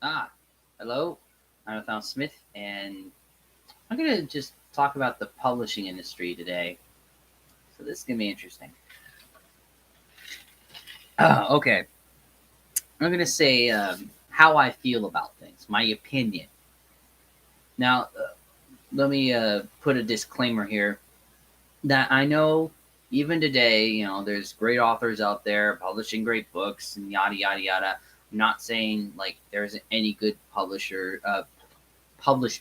Ah, hello. I'm Nathaniel Smith, and I'm going to just talk about the publishing industry today. So this is going to be interesting. Okay. I'm going to say how I feel about things, my opinion. Now, let me put a disclaimer here that I know even today, there's great authors out there publishing great books and yada, yada, yada. I'm not saying like there isn't any good published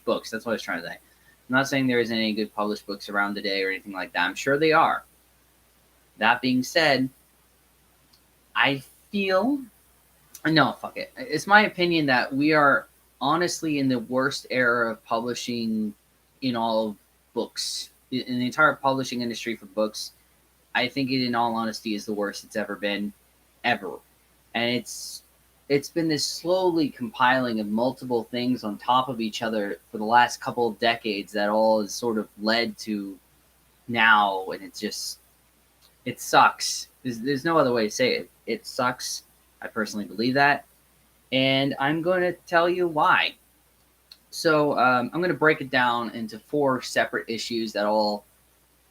books. That's what I was trying to say. I'm not saying there isn't any good published books around today or anything like that. I'm sure they are. That being said, I feel no, fuck it. It's my opinion that we are honestly in the worst era of publishing in all of books. In the entire publishing industry for books, I think it in all honesty is the worst it's ever been ever. And it's been this slowly compiling of multiple things on top of each other for the last couple of decades that all has sort of led to now, and it sucks. There's no other way to say it. It sucks. I personally believe that, and I'm going to tell you why. So I'm going to break it down into four separate issues that all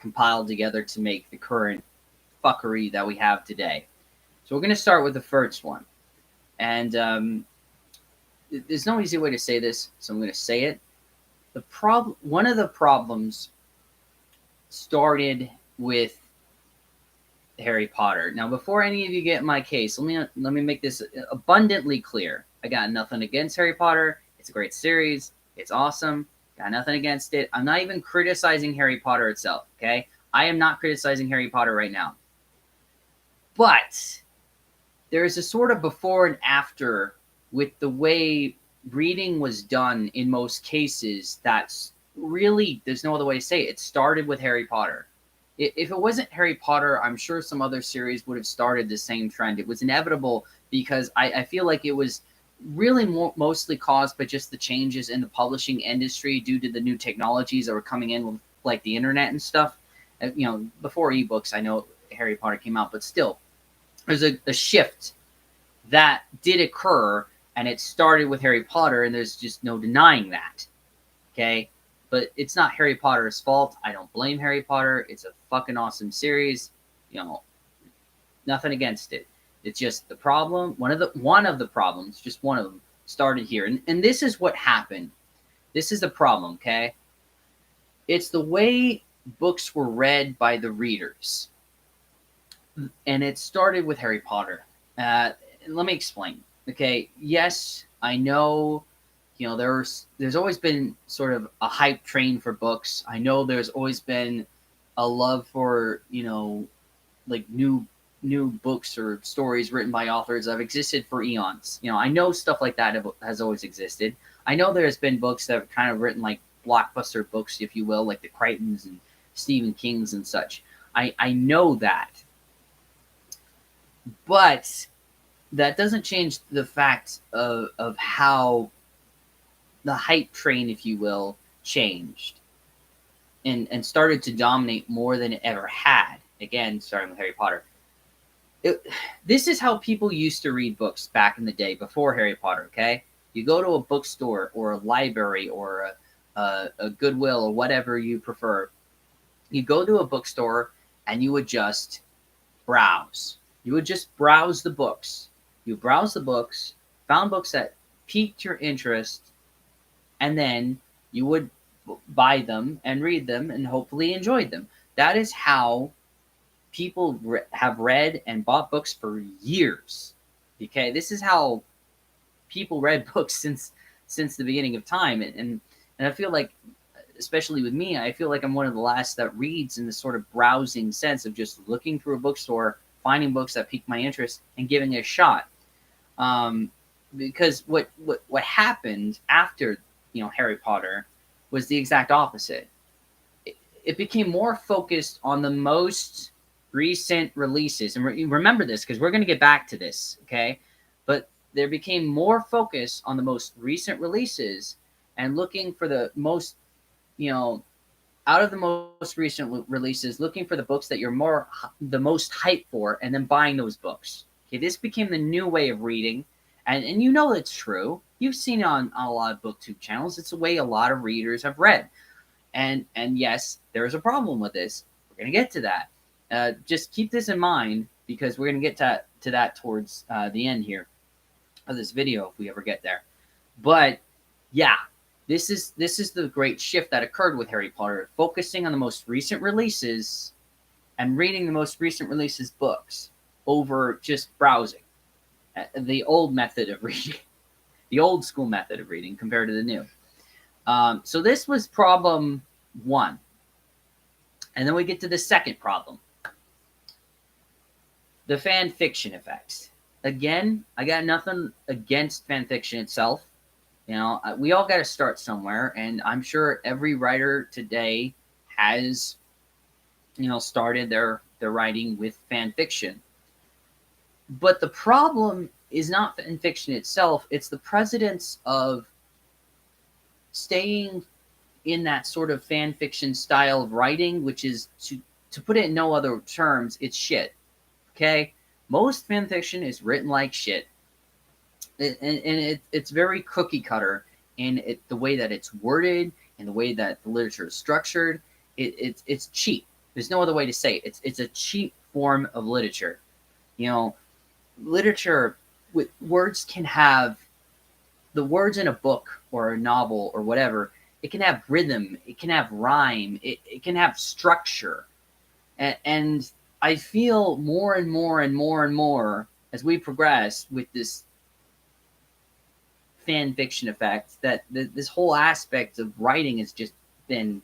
compiled together to make the current fuckery that we have today. So we're going to start with the first one, and there's no easy way to say this, so I'm going to say it. One of the problems started with Harry Potter. Now, before any of you get my case, let me make this abundantly clear. I got nothing against Harry Potter. It's a great series. It's awesome. Got nothing against it. I'm not even criticizing Harry Potter itself. Okay, I am not criticizing Harry Potter right now. But there is a sort of before and after with the way reading was done in most cases. That's really, there's no other way to say it. It started with Harry Potter. If it wasn't Harry Potter, I'm sure some other series would have started the same trend. It was inevitable because I feel like it was really mostly caused by just the changes in the publishing industry due to the new technologies that were coming in with like the internet and stuff. Before ebooks, I know Harry Potter came out, but still, there's a shift that did occur, and it started with Harry Potter, and there's just no denying that. Okay, but it's not Harry Potter's fault. I don't blame Harry Potter. It's a fucking awesome series. You know, nothing against it. It's just the problem. One of the problems, just one of them, started here, and this is what happened. This is the problem. Okay, it's the way books were read by the readers, and it started with Harry Potter. Uh, Let me explain. Okay, yes, I know. There's always been sort of a hype train for books. I know there's always been a love for like new books or stories written by authors that have existed for eons. I know stuff like that has always existed. I know there's been books that have kind of written like blockbuster books, if you will, like the Crichtons and Stephen King's and such. I know that, but that doesn't change the fact of how the hype train, if you will, changed and started to dominate more than it ever had. Again, starting with Harry Potter. It, this is how people used to read books back in the day before Harry Potter, okay? You go to a bookstore or a library or a Goodwill or whatever you prefer. You go to a bookstore and you would just browse. You would just browse the books. You browse the books, found books that piqued your interest, and then you would buy them and read them and hopefully enjoyed them. That is how people have read and bought books for years. Okay, this is how people read books since the beginning of time, and I feel like, especially with me, I feel like I'm one of the last that reads in this sort of browsing sense of just looking through a bookstore, finding books that pique my interest, and giving it a shot. Um, because what happened after Harry Potter was the exact opposite. It became more focused on the most recent releases, and remember this because we're going to get back to this, okay? But there became more focus on the most recent releases and looking for the most, you know, out of the most recent releases, looking for the books that you're the most hyped for, and then buying those books. Okay, this became the new way of reading, And you know it's true. You've seen it on a lot of booktube channels. It's the way a lot of readers have read. And yes, there is a problem with this. We're going to get to that. Just keep this in mind because we're going to get to that towards the end here of this video if we ever get there. But yeah, this is the great shift that occurred with Harry Potter, focusing on the most recent releases and reading the most recent releases books over just browsing. The old method of reading, the old school method of reading compared to the new. So this was problem one. And then we get to the second problem. The fan fiction effects. Again, I got nothing against fan fiction itself. You know, we all got to start somewhere, and I'm sure every writer today has, you know, started their writing with fan fiction. But the problem is not fan fiction itself, it's the precedence of staying in that sort of fan fiction style of writing, which is, to put it in no other terms, it's shit. Okay? Most fan fiction is written like shit. It's very cookie cutter in the way that it's worded and the way that the literature is structured. It's cheap. There's no other way to say it. It's a cheap form of literature. You know, literature with words can have the words in a book or a novel or whatever. It can have rhythm. It can have rhyme. It can have structure. And I feel more and more and more and more as we progress with this fan fiction effect that this whole aspect of writing has just been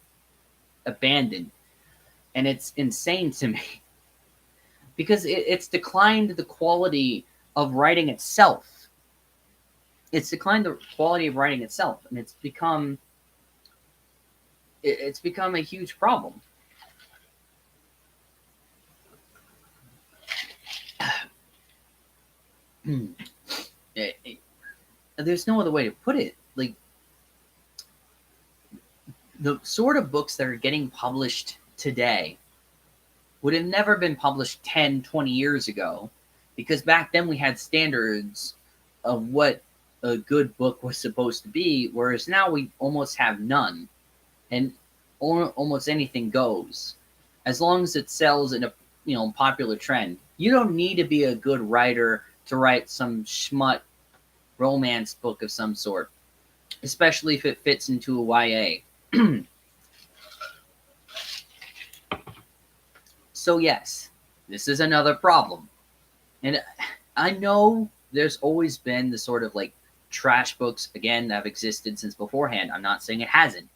abandoned. And it's insane to me because it's declined the quality of writing itself. It's declined the quality of writing itself, and it's become a huge problem. There's no other way to put it. Like, the sort of books that are getting published today would have never been published 10, 20 years ago, because back then we had standards of what a good book was supposed to be, whereas now we almost have none. And almost anything goes. As long as it sells in a popular trend. You don't need to be a good writer to write some schmutt romance book of some sort, especially if it fits into a YA. So yes, this is another problem. And I know there's always been the sort of like trash books, again, that have existed since beforehand. I'm not saying it hasn't.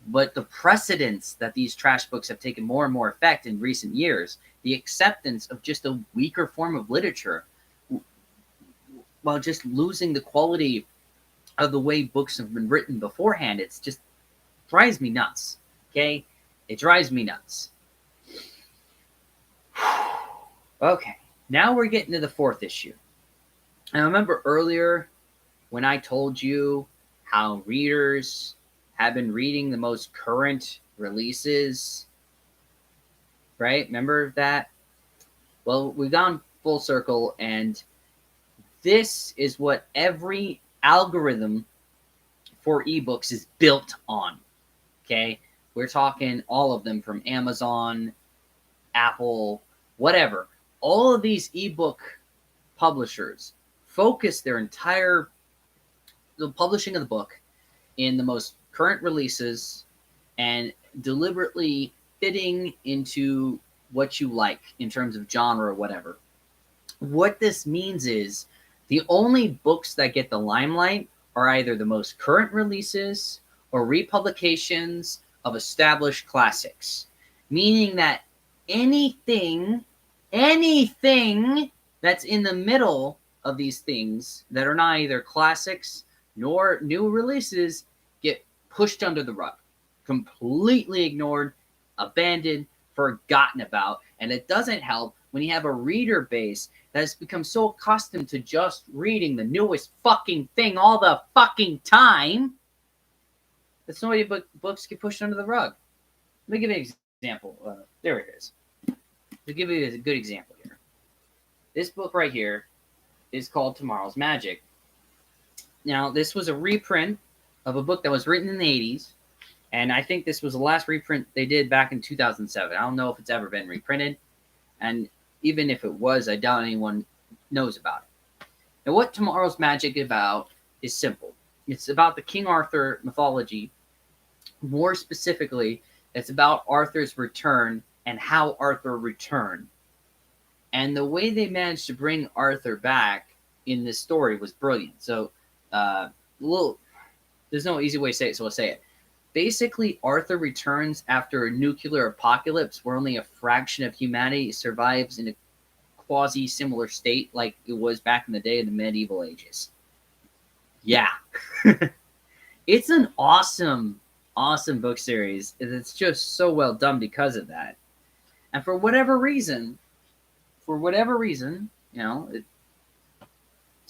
But the precedence that these trash books have taken more and more effect in recent years, the acceptance of just a weaker form of literature, while just losing the quality of the way books have been written beforehand, it's just drives me nuts. Okay? It drives me nuts. Okay, now we're getting to the fourth issue. And I remember earlier when I told you how readers have been reading the most current releases, right? Remember that? Well, we've gone full circle, and this is what every algorithm for ebooks is built on. Okay? We're talking all of them, from Amazon, Apple, whatever. All of these ebook publishers focus their entire the publishing of the book in the most current releases and deliberately fitting into what you like in terms of genre or whatever. What this means is the only books that get the limelight are either the most current releases or republications of established classics, meaning that anything that's in the middle of these things that are not either classics nor new releases get pushed under the rug, completely ignored, abandoned, forgotten about. And it doesn't help when you have a reader base that has become so accustomed to just reading the newest fucking thing all the fucking time that so many books get pushed under the rug. Let me give you an example. There it is. To give you a good example here. This book right here is called Tomorrow's Magic. Now, this was a reprint of a book that was written in the 80s, and I think this was the last reprint they did back in 2007. I don't know if it's ever been reprinted, and even if it was, I doubt anyone knows about it. Now, what Tomorrow's Magic is about is simple. It's about the King Arthur mythology. More specifically, it's about Arthur's return and how Arthur returned. And the way they managed to bring Arthur back in this story was brilliant. So, there's no easy way to say it, so I'll say it. Basically, Arthur returns after a nuclear apocalypse where only a fraction of humanity survives in a quasi-similar state like it was back in the day of the medieval ages. Yeah. It's an awesome book series. It's just so well done because of that. And for whatever reason, it's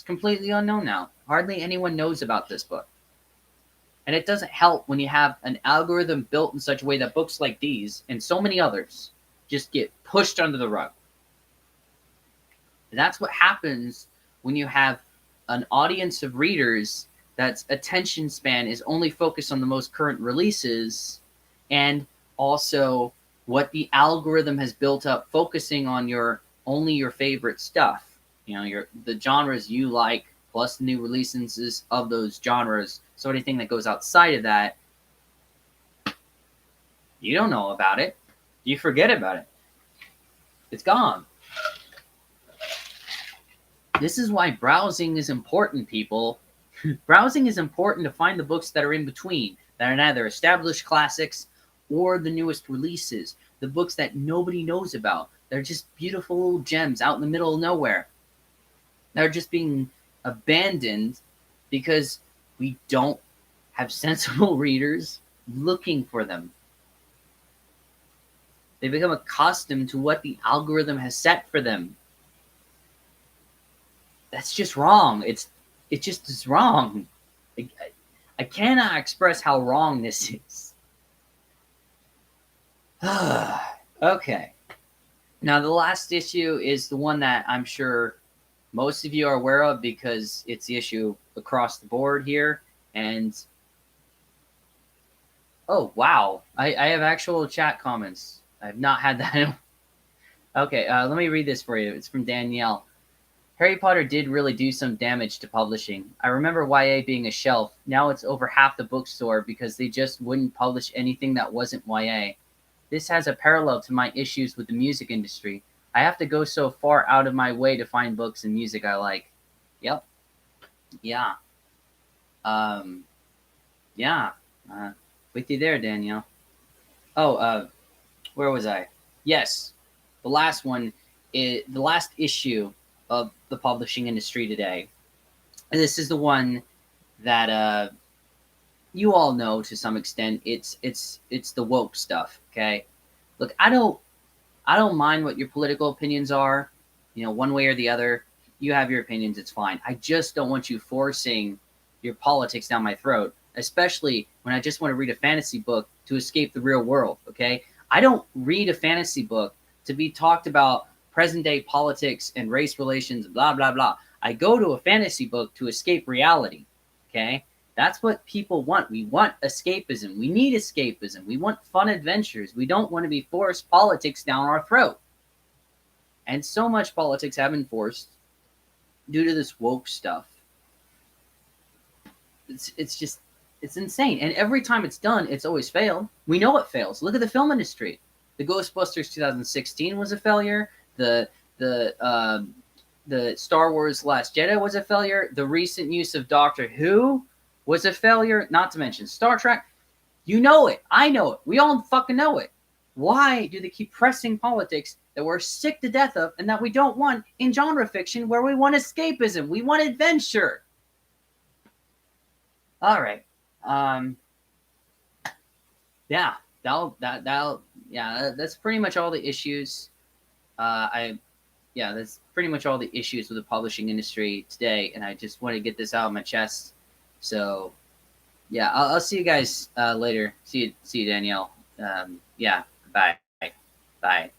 completely unknown now. Hardly anyone knows about this book. And it doesn't help when you have an algorithm built in such a way that books like these and so many others just get pushed under the rug. And that's what happens when you have an audience of readers that's attention span is only focused on the most current releases, and also what the algorithm has built up focusing on only your favorite stuff. The genres you like plus the new releases of those genres. So anything that goes outside of that, you don't know about it. You forget about it. It's gone. This is why browsing is important, people. Browsing is important to find the books that are in between, that are neither established classics or the newest releases, the books that nobody knows about. They're just beautiful gems out in the middle of nowhere. They're just being abandoned because we don't have sensible readers looking for them. They become accustomed to what the algorithm has set for them. That's just wrong. It just is wrong. I cannot express how wrong this is. Okay. Now, the last issue is the one that I'm sure most of you are aware of because it's the issue across the board here. And, oh, wow. I have actual chat comments. I have not had that. Okay, let me read this for you. It's from Danielle. Harry Potter did really do some damage to publishing. I remember YA being a shelf. Now it's over half the bookstore because they just wouldn't publish anything that wasn't YA. This has a parallel to my issues with the music industry. I have to go so far out of my way to find books and music I like. Yep. Yeah. Yeah. With you there, Danielle. Oh, where was I? Yes. The last one is the last issue of the publishing industry today. And this is the one that you all know to some extent. It's the woke stuff. Okay, look, I don't mind what your political opinions are. One way or the other. You have your opinions. It's fine. I just don't want you forcing your politics down my throat, especially when I just want to read a fantasy book to escape the real world. Okay, I don't read a fantasy book to be talked about present day politics and race relations, blah, blah, blah. I go to a fantasy book to escape reality. Okay? That's what people want. We want escapism. We need escapism. We want fun adventures. We don't want to be forced politics down our throat. And so much politics have been forced due to this woke stuff. It's insane. And every time it's done, it's always failed. We know it fails. Look at the film industry. The Ghostbusters 2016 was a failure. The Star Wars Last Jedi was a failure. The recent use of Doctor Who was a failure. Not to mention Star Trek. You know it. I know it. We all fucking know it. Why do they keep pressing politics that we're sick to death of and that we don't want in genre fiction where we want escapism? We want adventure. All right. Yeah. That's pretty much all the issues. That's pretty much all the issues with the publishing industry today, and I just want to get this out of my chest. So, yeah, I'll see you guys later. See you, Danielle. Bye. Bye.